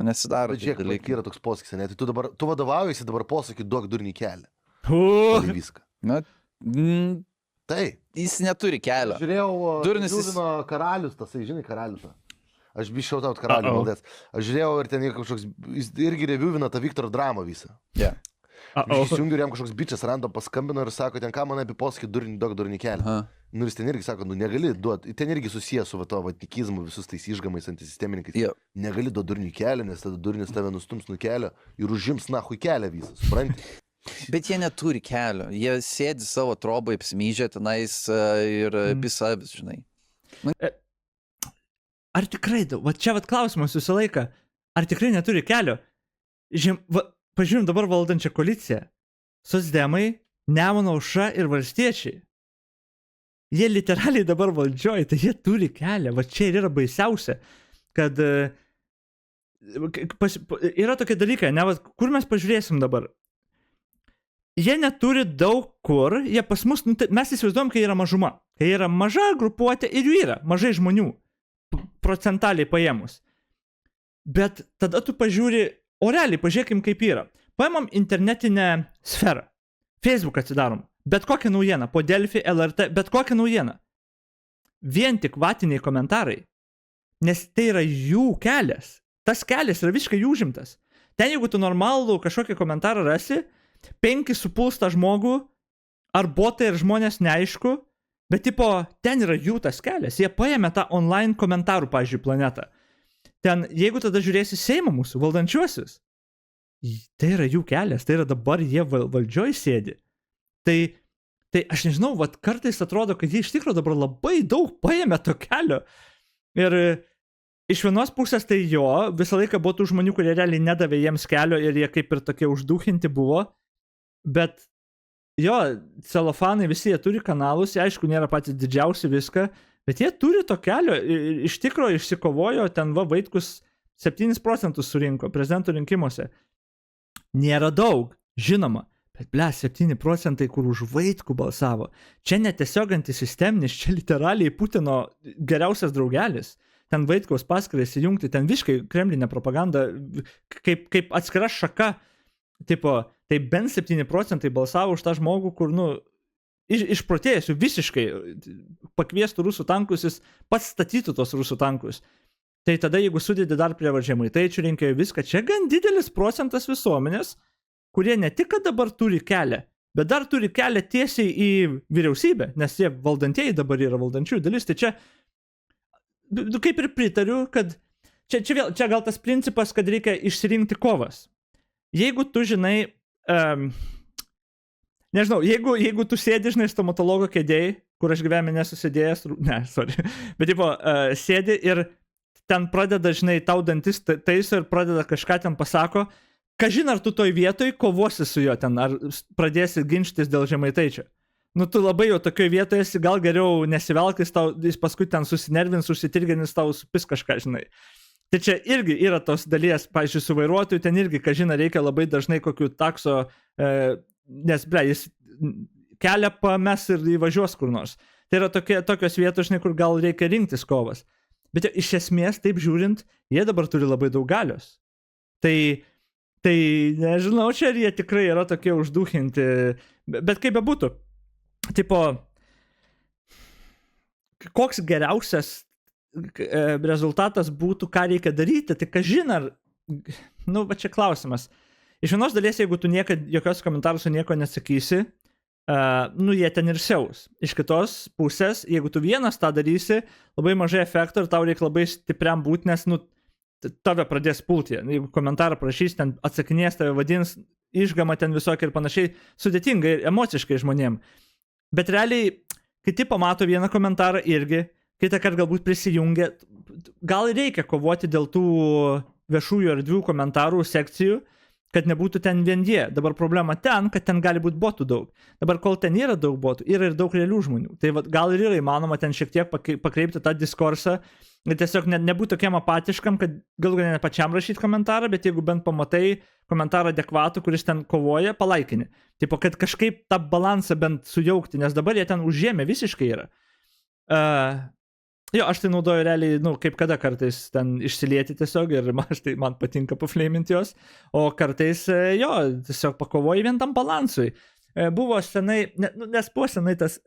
nesidaro. Bet žiūrėk, dalykai. yra toks posakis, ne? Tai tu vadovaujasi dabar posakį duok durnį kelią. O, Tai viską. Na, Tai. jis neturi kelio. Žiūrėjau, Durnis jis- Liuvino karalius, tasai, žinai, karalius. Aš biščiau tau karalių Uh-oh. valdės. Aš žiūrėjau ir ten kažkoks, jis irgi reviewina tą Viktoro dramą visą. Yeah. o, Įsijungiu ir jam kažkoks bičias random paskambino ir sako, ten ką man apie posakį duok durnį kelią. Aha. Nu ir jis ten irgi sako, nu negali duoti, ten irgi susijęs su va to vatikizmu, visus tais išgamais antisistemininkais. Jo. Negali duoti durnių kelią, nes tada durnis tave nustums nuo kelio ir užims nahui kelią visą, supranti? Bet jie neturi kelio. Jie sėdi savo trobą, apsmyžę tenais ir pisa, žinai. ar tikrai, va čia vat klausimas visą laiką, ar tikrai neturi kelio? Pažiūrim dabar valdančią koaliciją. Socdemai, Nemuno aušra ir valstiečiai. Jie literaliai dabar valdžioja, tai jie turi kelią. Va čia ir yra baisiausia, kad yra tokie dalykai, ne, va, kur mes pažiūrėsim dabar. Jie neturi daug kur, jie pas mus, nu, mes įsivaizduojam, kai yra mažuma. Kai yra maža grupuotė ir jų yra, mažai žmonių, procentaliai paėmus. Bet tada tu pažiūri, o realiai pažiūrėkim kaip yra. Paimam internetinę sferą. Facebook atsidarom. Bet kokią naujieną. Po Delfi, LRT, bet kokią naujieną. Vien tik vatiniai komentarai. Nes tai yra jų kelias. Tas kelias yra visiškai jų užimtas. Ten jeigu tu normalų kažkokį komentarą rasi, 5 supuls tą žmogų, ar botai, ar žmonės neaišku, bet tipo, ten yra jų tas kelias. Jie paėmė tą online komentarų, pavyzdžiui, planetą. Ten, jeigu tada žiūrėsi Seimą mūsų, valdančiuosius, tai yra jų kelias, tai yra dabar jie valdžioj sėdi. Tai aš nežinau, vat kartais atrodo, kad jie iš tikrųjų dabar labai daug paėmė to kelio. Ir iš vienos pusės tai jo, visą laiką buvo tų žmonių, kurie realiai nedavė jiems kelio ir jie kaip ir tokie uždūchinti buvo. Bet jo, celofanai visi jie turi kanalus, jie aišku nėra patys didžiausi viską, bet jie turi to kelio, iš tikrųjų išsikovojo, ten va Vaitkus 7% surinko prezidento rinkimuose. Nėra daug, žinoma, bet 7%, kur už Vaitkų balsavo. Čia netiesiog antisisteminis, čia literaliai Putino geriausias draugelis. Ten Vaitkaus paskyrą įsijungti, ten visiškai kremlinė propaganda, kaip atskira šaka. Tipo, tai bent 7% balsavo už tą žmogų, kur, nu, išprotėjusių visiškai pakviestų rusų tankus, jis pats statytų tos rusų tankus. Tai tada, jeigu sudėdi dar prie Žemaitaičio rinkėjų viską, čia gan didelis procentas visuomenės, kurie ne tik, kad dabar turi kelią, bet dar turi kelią tiesiai į vyriausybę, nes jie valdantieji dabar yra valdančiųjų dalis. Tai čia, kaip ir pritariu, kad čia gal tas principas, kad reikia išsirinkti kovas. Jeigu tu žinai, nežinau, jeigu tu sėdi, žinai, stomatologo kėdėjai, kur aš gyvenime nesusidėjęs, bet tipo, sėdi ir ten pradeda, žinai, tau dantis taiso ir pradeda kažką ten pasako, kažin ar tu toj vietoj kovosi su juo ten, ar pradėsi ginčytis dėl Žemaitaičio. Nu, tu labai jau tokioj vietoje esi, gal geriau nesivelkis, jis paskui ten susinervins, užsitirginis, tau supis kažką, žinai. Tai čia irgi yra tos dalies, pavyzdžiui, su vairuotoju, ten irgi, kažina, reikia labai dažnai kokių takso, nes, jis kelią pames ir įvažiuos kur nors. Tai yra tokios vietos, žinai, kur gal reikia rinktis kovas. Bet iš esmės, taip žiūrint, jie dabar turi labai daug galios. Tai nežinau, čia jie tikrai yra tokie uždūchinti, bet kaip bebūtų, tipo, koks geriausias rezultatas būtų, ką reikia daryti, tai kažin ar, nu, va čia klausimas. Iš vienos dalies, jeigu tu jokios komentarus nieko nesakysi, nu, jie ten ir siaus. Iš kitos pusės, jeigu tu vienas tą darysi, labai mažai efekto ir tau reikia labai stipriam būti, nes, nu, tave pradės pulti. Jeigu komentarą prašys, ten atsakinės, tave vadins, išgama ten visokia ir panašiai, sudėtingai ir emociškai žmonėm. Bet realiai, kiti pamato vieną komentarą irgi, kitą kartą galbūt prisijungia, gal reikia kovoti dėl tų viešųjų erdvių komentarų sekcijų, kad nebūtų ten vien jie. Dabar problema ten, kad ten gali būti botų daug. Dabar kol ten yra daug botų, yra ir daug realių žmonių. Tai gal ir yra įmanoma ten šiek tiek pakreipti tą diskursą ir tiesiog nebūtų tokiam apatiškam, kad gal ne pačiam rašyti komentarą, bet jeigu bent pamatai komentarą adekvatų, kuris ten kovoja, palaikini. Tipo, kad kažkaip tą balansą bent sujaukti, nes dabar jie ten užėmė visiškai yra. Jo, aš tai naudoju realiai, kaip kada kartais ten išsilieti tiesiog ir man patinka pafleiminti jos, o kartais jo, tiesiog pakovoji vien tam balansui. Buvo senai, nes buvo senai tas,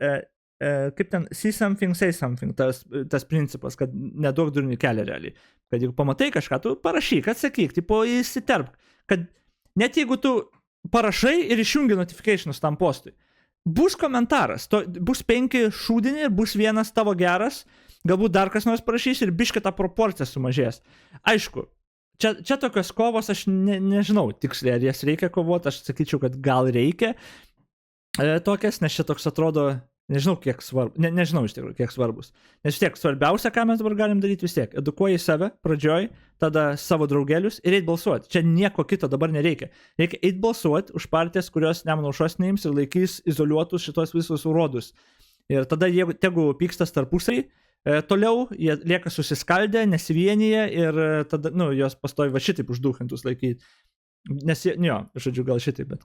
kaip ten, see something, say something, tas principas, kad neduok durnių kelią realiai. Kad jeigu pamatai kažką, tu parašyk, atsakyk, tipo įsiterpk, kad net jeigu tu parašai ir išjungi notificationus tam postui, bus komentaras, bus 5 šūdini ir bus vienas tavo geras, galbūt dar kas nors parašys ir biškai ta proporcija sumažės. Aišku, čia tokios kovos aš nežinau tiksliai, ar jas reikia kovoti, aš sakyčiau, kad gal reikia tokias, nes čia toks atrodo, nežinau kiek svarbu, nežinau iš tikrųjų kiek svarbus. Nes vis tiek svarbiausia, ką mes dabar galim daryti vis tiek, edukuoji save pradžioj, tada savo draugelius ir eit balsuoti. Čia nieko kito dabar nereikia. Reikia eit balsuoti už partijas, kurios Nemuno aušros neims ir laikys izoliuotus šitos visus urodus. Ir tada tegu pykstas tarpusai, toliau jie lieka susiskaldę, nesivienyje ir tada, jos pastovi va šitaip uždūchintus laikyti. Nes, jo, žodžiu, gal šitaip, bet